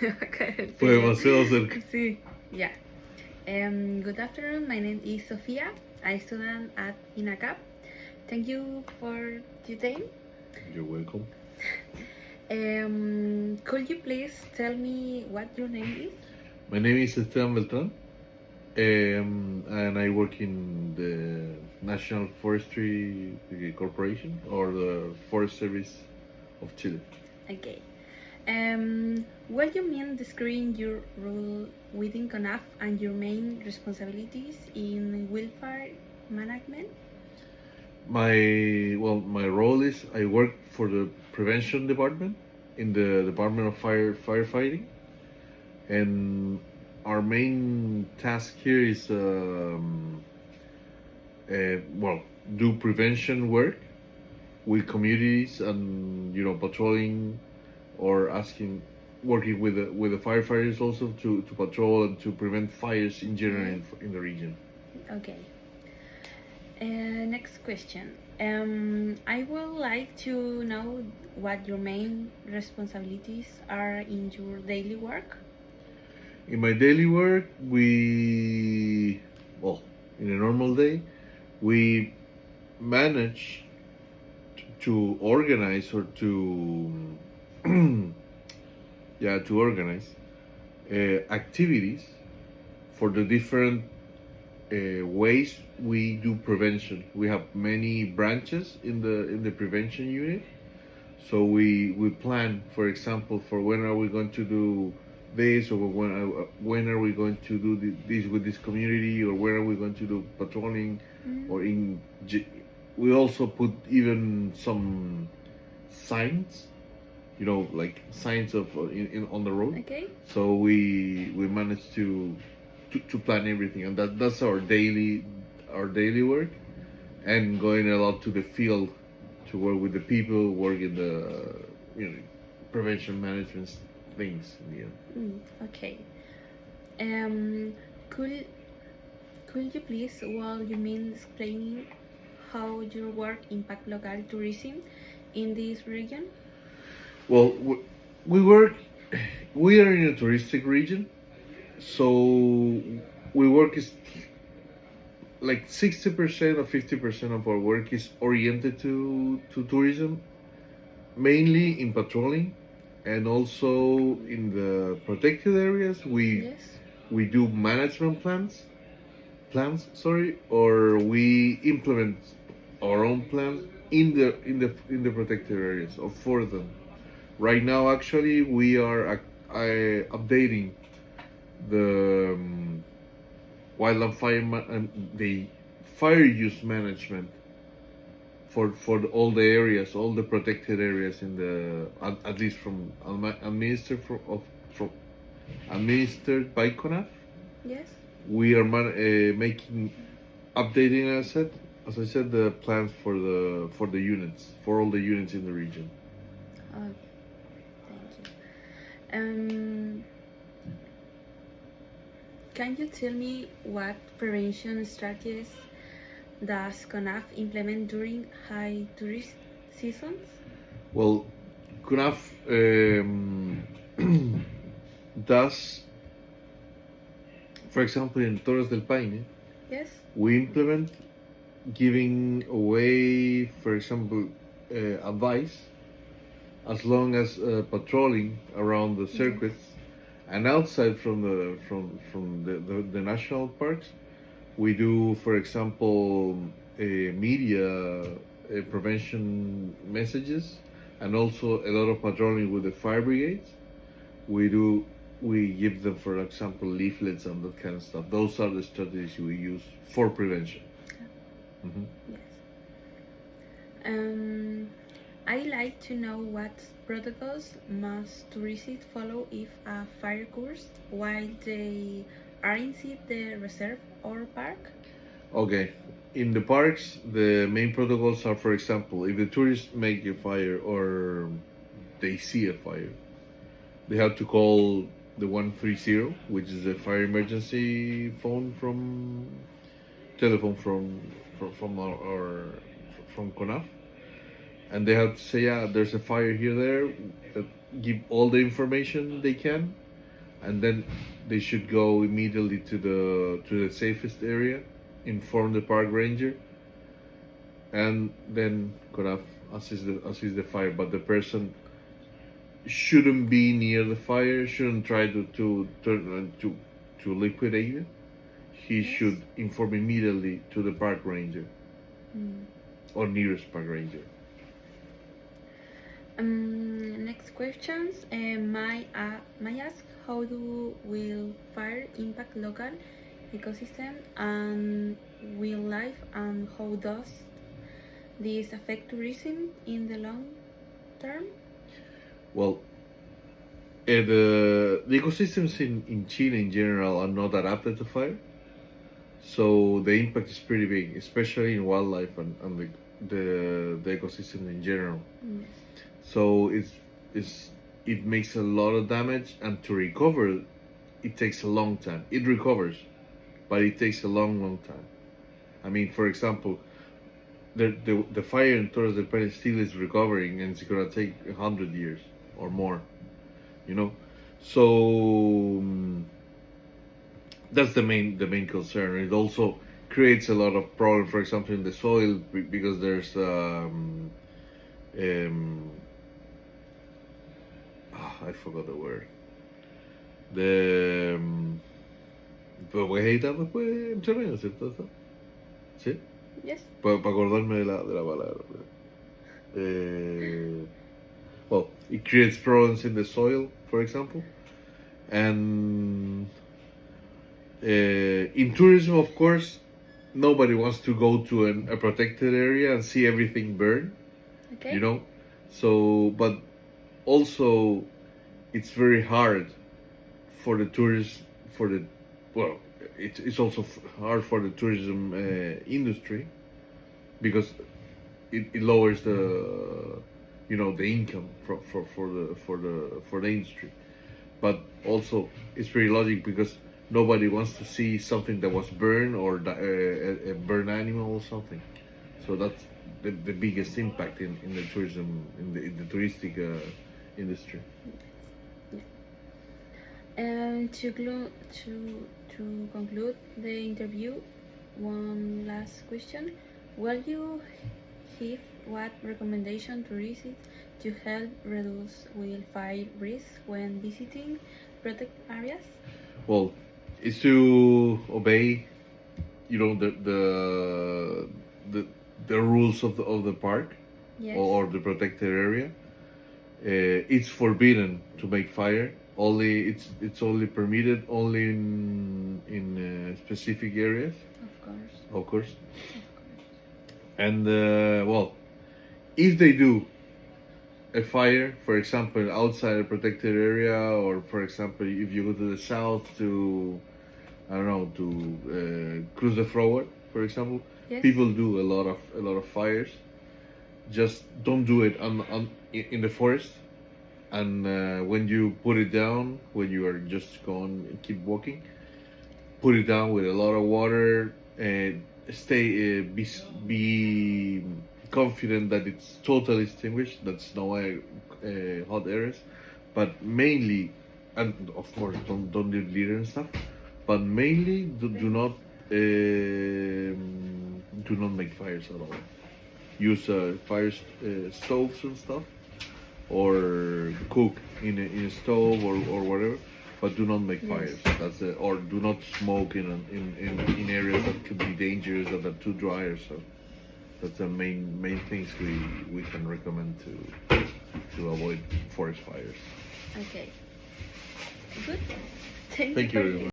Okay, Fue demasiado cerca. sí, yeah. Good afternoon. My name is Sofia. I student at INACAP. Thank you for your time. You're welcome. Could you please tell me what your name is? My name is Esteban Beltran, and I work in the National Forestry Corporation or the Forest Service of Chile. Okay. What you mean describing your role within Conaf and your main responsibilities in wildfire management? My role is I work for the prevention department in the Department of Firefighting, and our main task here is do prevention work with communities and patrolling or asking working with the firefighters also to patrol and to prevent fires in general in the region. Okay. Next question. I would like to know what your main responsibilities are in your daily work. In my daily work, in a normal day, we manage to organize or to to organize activities for the different ways we do prevention. We have many branches in the prevention unit, so we plan, for example, for when are we going to do this, or when are we going to do this with this community, or when are we going to do patrolling, or we also put even some signs, like signs of on the road. Okay. So we managed to plan everything, and that's our daily work, and going a lot to the field to work with the people, work in the prevention management things. Okay. Um, could could you please, while you mean explaining how your work impact local tourism in this region? Well, we work. We are in a touristic region, so we work is like 60% or 50% of our work is oriented to tourism, mainly in patrolling, and also in the protected areas. Yes. We do management plans, or we implement our own plans in the protected areas or for them. Right now, actually, we are updating the wildland the fire use management for all the areas, all the protected areas in the at least from administered by Conaf. Yes. We are making updating as I said, the plans for the units, for all the units in the region. Okay. Thank you. Can you tell me what prevention strategies does CONAF implement during high tourist seasons? Well, Conaf does, for example, in Torres del Paine, Yes. we implement giving away, for example, advice as long as patrolling around the circuits and outside from the national parks. We do, for example, media prevention messages, and also a lot of patrolling with the fire brigades. We give them, for example, leaflets and that kind of stuff. Those are the strategies we use for prevention. Mm-hmm. Yes. I like to know what protocols must tourists follow if a fire occurs while they are inside the reserve or park. Okay. In the parks, the main protocols are, for example, if the tourists make a fire or they see a fire, they have to call the 130, which is a fire emergency phone telephone from our from Conaf, and they have to say, yeah, there's a fire here, there. Give all the information they can, and then they should go immediately to the safest area, inform the park ranger, and then Conaf assist the fire. But the person shouldn't be near the fire, shouldn't try to liquidate it. He should inform immediately to the park ranger or nearest park ranger. Next questions. May ask, how will fire impact local ecosystem and wildlife, and how does this affect tourism in the long term? Well, the ecosystems in Chile in general are not adapted to fire, so the impact is pretty big, especially in wildlife and the ecosystem in general. So it makes a lot of damage, and to recover, it takes a long time. It recovers, but it takes a long time. I mean, for example, the fire in Torres del Paine still is recovering, and it's gonna take 100 years or more. You know, so that's the main concern. It also creates a lot of problems, for example, in the soil, because there's I forgot the word. Pero voy a editar después en chorreo, ¿cierto? ¿Sí? Yes. Para acordarme de la palabra. Well, it creates problems in the soil, for example. And in tourism, of course, nobody wants to go to a protected area and see everything burn. Okay. You know? So, but also, it's very hard for the tourists, it's also hard for the tourism industry, because it lowers the income for the industry. But also it's very logic, because nobody wants to see something that was burned, or a burned animal or something. So that's the biggest impact in the tourism, in the touristic industry. And to conclude the interview, one last question: will you give what recommendation to tourists to help reduce wildfire risk when visiting protected areas? Well, it's to obey, the rules of the park, Yes. or the protected area. It's forbidden to make fire. It's only permitted only in specific areas, Of course. and well, if they do a fire, for example, outside a protected area, or for example, if you go to the south to, I don't know, to Cruz de Froward, for example, Yes. people do a lot of fires. Just don't do it in the forest. And when you put it down, when you are just going and keep walking, put it down with a lot of water, and be confident that it's totally extinguished. That's no hot areas, but mainly, and of course don't leave litter and stuff, but mainly do not make fires at all. Use fire stoves and stuff, or cook in a stove or whatever, but do not make fires. That's it. Or do not smoke in areas that could be dangerous, that are too dry or so. That's the main things we can recommend to avoid forest fires. Okay. Good. Thank you very much.